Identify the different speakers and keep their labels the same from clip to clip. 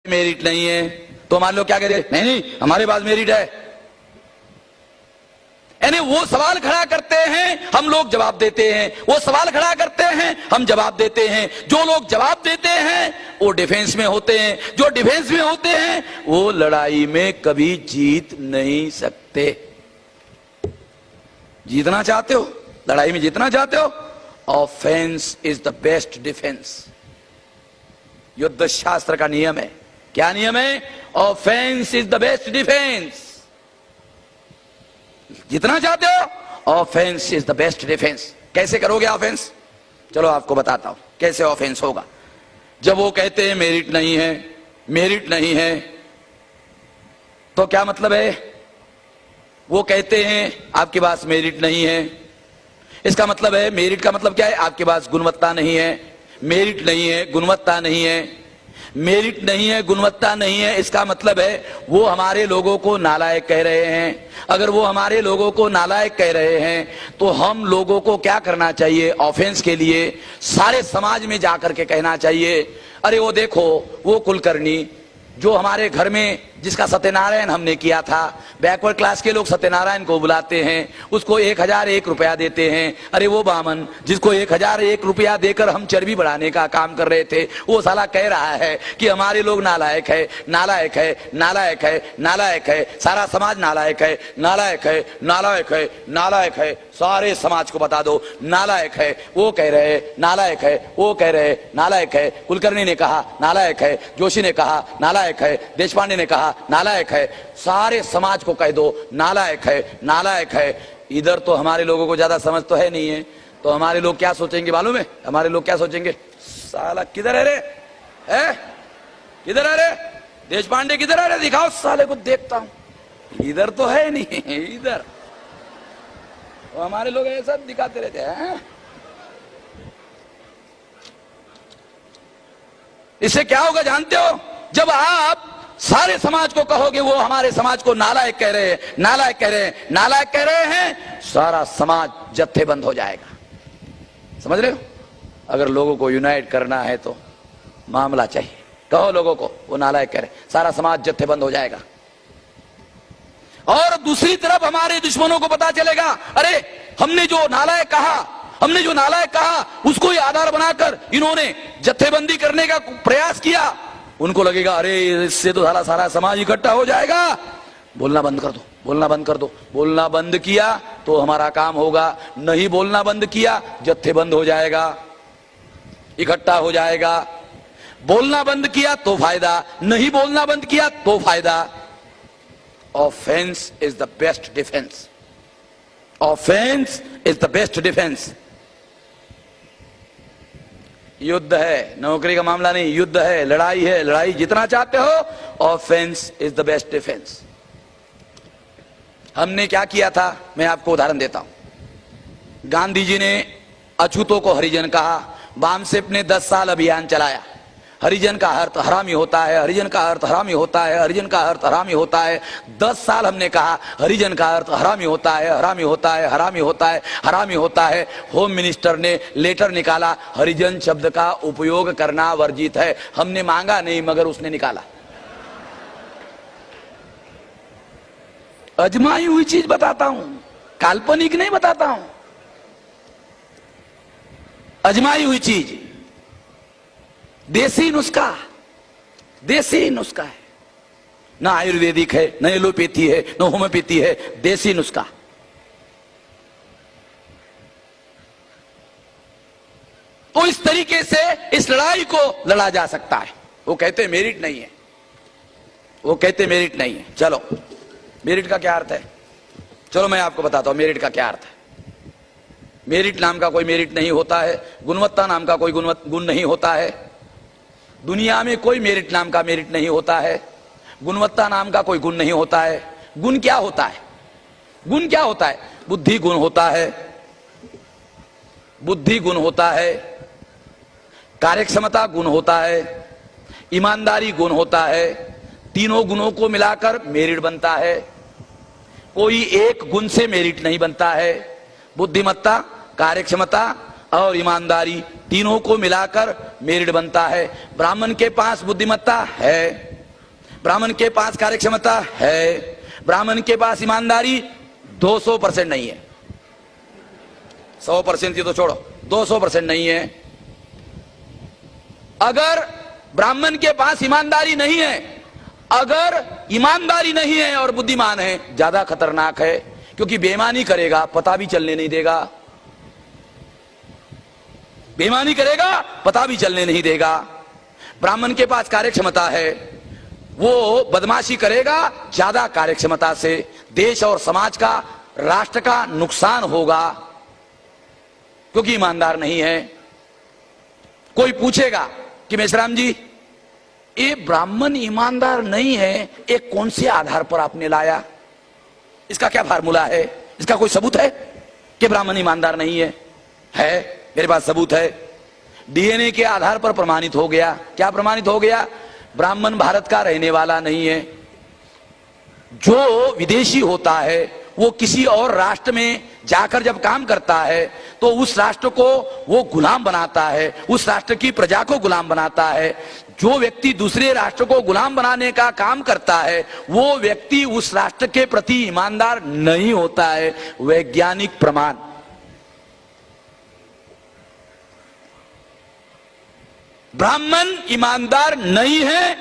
Speaker 1: Merit नहीं है तो मान लो क्या कह रहे, नहीं नहीं हमारे पास मेरिट है। यानी वो सवाल खड़ा करते हैं, हम लोग जवाब देते हैं, वो सवाल खड़ा करते हैं, हम जवाब देते हैं। जो लोग जवाब देते हैं वो डिफेंस में होते हैं, जो डिफेंस में होते हैं वो लड़ाई में कभी जीत नहीं सकते। जीतना चाहते हो, लड़ाई में जीतना चाहते हो, offence is the best defence. युद्ध शास्त्र का नियम है। क्या नियम है? Offence is the best defence. जितना चाहते हो, offence is the best defence. कैसे करोगे ऑफेंस? चलो आपको बताता हूं कैसे ऑफेंस होगा। जब वो कहते हैं मेरिट नहीं है, मेरिट नहीं है, तो क्या मतलब है? वो कहते हैं आपके पास मेरिट नहीं है, इसका मतलब है, मेरिट का मतलब क्या है? आपके पास गुणवत्ता नहीं है। मेरिट नहीं है, गुणवत्ता नहीं है। मेरिट नहीं है, गुणवत्ता नहीं है, इसका मतलब है वो हमारे लोगों को नालायक कह रहे हैं। अगर वो हमारे लोगों को नालायक कह रहे हैं तो हम लोगों को क्या करना चाहिए? ऑफेंस के लिए सारे समाज में जाकर के कहना चाहिए, अरे वो देखो वो कुलकर्णी जो हमारे घर में जिसका सत्यनारायण हमने किया था, बैकवर्ड क्लास के लोग सत्यनारायण को बुलाते हैं, उसको 1001 रुपया देते हैं। अरे वो बामन जिसको 1001 रुपया देकर हम चर्बी बढ़ाने का काम कर रहे थे, वो साला कह रहा है कि हमारे लोग नालायक है, नालायक है, नालायक है, नालायक है, सारा समाज नालायक है, नालायक है, नालायक है, नालायक है। सारे समाज को बता दो नालायक है। वो कह रहे नालायक है, वो कह रहे नालायक है। कुलकर्णी ने कहा नालायक है, जोशी ने कहा नालायक है, देशपांडे ने कहा नालायक है। सारे समाज को कह दो नालायक है, नालायक है। इधर तो हमारे लोगों को ज्यादा समझ तो है नहीं है, तो हमारे लोग क्या सोचेंगे मालूम है? हमारे लोग क्या सोचेंगे? साला किधर है रे, है किधर है रे, देशपांडे किधर है रे, दिखाओ साले को देखता हूं। इधर तो है नहीं, इधर तो हमारे लोग ऐसा दिखाते रहते हैं। इससे क्या होगा जानते हो? जब आप सारे समाज को कहोगे वो हमारे समाज को नालायक कह रहे हैं, नालायक कह रहे हैं, नालायक कह रहे हैं, सारा समाज जत्थेबंद हो जाएगा। समझ रहे हो? अगर लोगों को यूनाइट करना है तो मामला चाहिए, कहो लोगों को वो नालायक कह रहे, सारा समाज जत्थेबंद हो जाएगा। और दूसरी तरफ हमारे दुश्मनों को पता चलेगा, अरे हमने जो नालायक कहा, हमने जो नालायक कहा उसको ही आधार बनाकर इन्होंने जत्थेबंदी करने का प्रयास किया। उनको लगेगा अरे इससे तो सारा सारा समाज इकट्ठा हो जाएगा, बोलना बंद कर दो, बोलना बंद कर दो। बोलना बंद किया तो हमारा काम होगा, नहीं बोलना बंद किया जत्थेबंद हो जाएगा, इकट्ठा हो जाएगा। बोलना बंद किया तो फायदा, नहीं बोलना बंद किया तो फायदा। Offence is the best defence. Offence is the best defence. युद्ध है, नौकरी का मामला नहीं, युद्ध है, लड़ाई है, लड़ाई जितना चाहते हो, offence is the best defence. हमने क्या किया था मैं आपको उदाहरण देता हूं। गांधी जी ने अछूतों को हरिजन कहा, बामसेप ने 10 साल अभियान चलाया, हरिजन का अर्थ हरामी होता है, हरिजन का अर्थ हरामी होता है, हरिजन का अर्थ हरामी होता है। 10 साल हमने कहा हरिजन का अर्थ हरामी होता है, हरामी होता है, हरामी होता है, हरामी होता है। होम मिनिस्टर ने लेटर निकाला, हरिजन शब्द का उपयोग करना वर्जित है। हमने मांगा नहीं मगर उसने निकाला। अजमाई हुई चीज बताता हूं, काल्पनिक नहीं बताता हूं, अजमाई हुई चीज। देसी नुस्खा, देसी नुस्खा है, ना आयुर्वेदिक है, न एलोपैथी है, न होम्योपैथी है, देसी नुस्खा। तो इस तरीके से इस लड़ाई को लड़ा जा सकता है। वो कहते मेरिट नहीं है, वो कहते मेरिट नहीं है। चलो मेरिट का क्या अर्थ है? चलो मैं आपको बताता हूं मेरिट का क्या अर्थ है। मेरिट नाम का कोई मेरिट नहीं होता है, गुणवत्ता नाम का कोई गुण नहीं होता है। दुनिया में कोई मेरिट नाम का मेरिट नहीं होता है, गुणवत्ता नाम का कोई गुण नहीं होता है। गुण क्या होता है? गुण क्या होता है? बुद्धि गुण होता है, बुद्धि गुण होता है, कार्यक्षमता गुण होता है, ईमानदारी गुण होता है। तीनों गुणों को मिलाकर मेरिट बनता है। कोई एक गुण से मेरिट नहीं बनता है। बुद्धिमत्ता, कार्यक्षमता और ईमानदारी तीनों को मिलाकर मेरिट बनता है। ब्राह्मण के पास बुद्धिमत्ता है, ब्राह्मण के पास कार्यक्षमता है, ब्राह्मण के पास ईमानदारी 200% नहीं है। 100% ये तो छोड़ो, 200% नहीं है। अगर ब्राह्मण के पास ईमानदारी नहीं है, अगर ईमानदारी नहीं है और बुद्धिमान है, ज्यादा खतरनाक है, क्योंकि बेईमानी करेगा पता भी चलने नहीं देगा। बेईमानी करेगा पता भी चलने नहीं देगा। ब्राह्मण के पास कार्यक्षमता है, वो बदमाशी करेगा, ज्यादा कार्यक्षमता से देश और समाज का, राष्ट्र का नुकसान होगा, क्योंकि ईमानदार नहीं है। कोई पूछेगा कि मेश्राम जी, ये ब्राह्मण ईमानदार नहीं है, एक कौन से आधार पर आपने लाया? इसका क्या फार्मूला है? इसका कोई सबूत है कि ब्राह्मण ईमानदार नहीं है? है, मेरे पास सबूत है। डीएनए के आधार पर प्रमाणित हो गया। क्या प्रमाणित हो गया? ब्राह्मण भारत का रहने वाला नहीं है। जो विदेशी होता है वो किसी और राष्ट्र में जाकर जब काम करता है तो उस राष्ट्र को वो गुलाम बनाता है, उस राष्ट्र की प्रजा को गुलाम बनाता है। जो व्यक्ति दूसरे राष्ट्र को गुलाम बनाने का काम करता है वो व्यक्ति उस राष्ट्र के प्रति ईमानदार नहीं होता है। वैज्ञानिक प्रमाण। ब्राह्मण ईमानदार नहीं है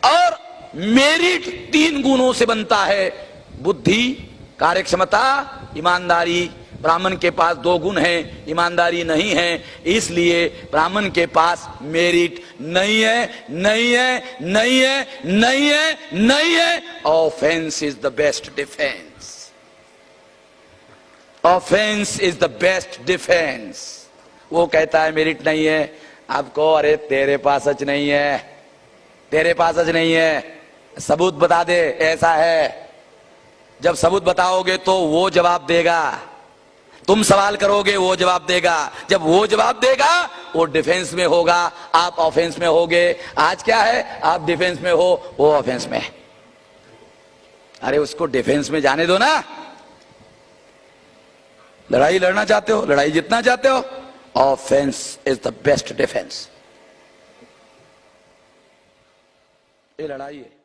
Speaker 1: और मेरिट 3 गुणों से बनता है: बुद्धि, कार्यक्षमता, ईमानदारी। ब्राह्मण के पास 2 गुण हैं, ईमानदारी नहीं है, इसलिए ब्राह्मण के पास मेरिट नहीं है, नहीं है, नहीं है, नहीं है, नहीं है। Offence is the best defence. Offence is the best defence. वो कहता है मेरिट नहीं है, आपको अरे तेरे पास सच नहीं है, तेरे पास सच नहीं है, सबूत बता दे ऐसा है। जब सबूत बताओगे तो वो जवाब देगा, तुम सवाल करोगे वो जवाब देगा। जब वो जवाब देगा वो डिफेंस में होगा, आप ऑफेंस में होगे। आज क्या है, आप डिफेंस में हो, वो ऑफेंस में। अरे उसको डिफेंस में जाने दो ना। लड़ाई लड़ना चाहते हो, लड़ाई जीतना चाहते हो, offence is the best defence. ये लड़ाई है।